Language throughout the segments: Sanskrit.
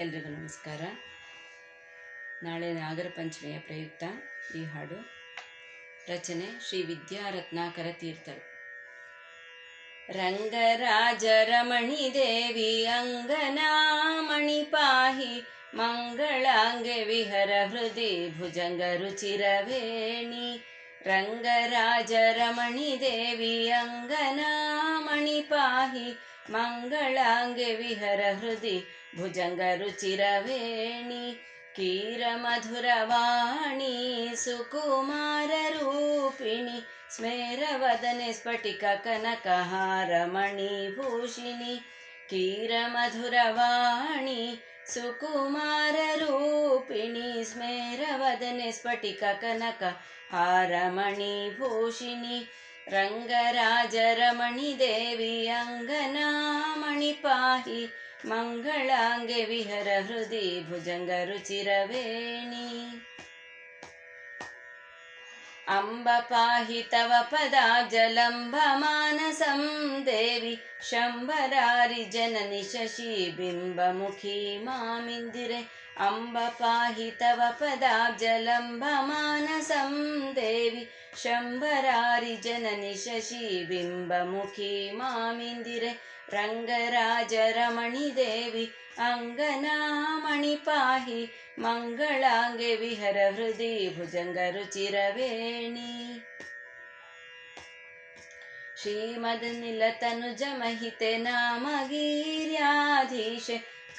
ಎಲ್ರಿಗೂ ನಮಸ್ಕಾರ. ನಾಳೆ ನಾಗರ ಪಂಚಮಿಯ ಪ್ರಯುಕ್ತ ಈ ಹಾಡು. ರಚನೆ ಶ್ರೀ ವಿದ್ಯಾರತ್ನಾಕರ ತೀರ್ಥರು. ರಂಗರಾಜ ರಮಣಿ ದೇವಿ ಅಂಗನಾಮಣಿ ಪಾಹಿ ಮಂಗಳಾಂಗೆ ವಿಹರ ಹೃದಿ ಭುಜಂಗ ರುಚಿರವೇಣಿ. ರಂಗರಾಜ ರಮಣಿ ದೇವಿ ಅಂಗನಾಮಣಿ ಪಾಹಿ ಮಂಗಳಾಂಗೆ ವಿಹರ ಹೃದಿ ಭುಜಂಗ ರುಚಿರವೇಣಿ. कीर मधुरवाणी सुकुमार रूपिणी स्मेरवदने स्फटिक कनकहारमणिभूषिणि. कीर मधुरवाणी सुकुमार रूपिणी स्मेरवदने स्फटिक कनकहारमणिभूषिणि. रंगराज रमणि देवी अंगनामणि पाहि मंगलांगे विहर हृदि भुजंग रुचिरवेणि. अंब पाहि तव पदाब्जलंबमानसं देवी शंबरारि जननि शशि बिंबमुखी मामिंदिरे. अंब पाहि तव पदाब्जलंबमानसं देवी शंबरारि जननि शशि बिंबमुखी मामिंदिरे. रंगराज रमणि देवी अंगनामणि पाहि मंगलांगे विहर हृदि भुजंग रुचिरवेणि. श्रीमद्निलतनुज महिते नामगीर्याधीशे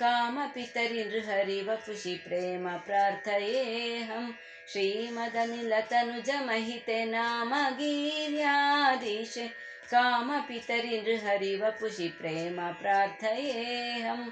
कामपितरि नृहरि वपुषि प्रेम प्रार्थयेऽहम्. श्रीमदनिलतनुज महिते नामगीर्याधीशे कामपितरि नृहरि वपुषि प्रेम प्रार्थयेऽहम्.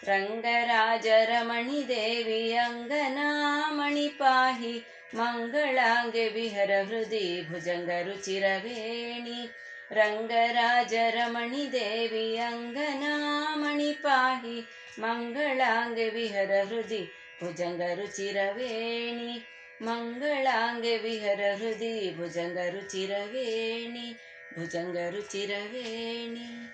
रंगराज रमणि देवी अंगनामणि पाहि मंगलांगे विहर हृदि भुजंग रुचिरवेणि. रंगराज रमणि देवी अंगनामणि पाहि मंगलांगे विहर हृदि भुजंग रुचिरवेणि. मंगलांगे विहर हृदि भुजंग रुचिरवेणि. भुजंग रुचिरवेणि.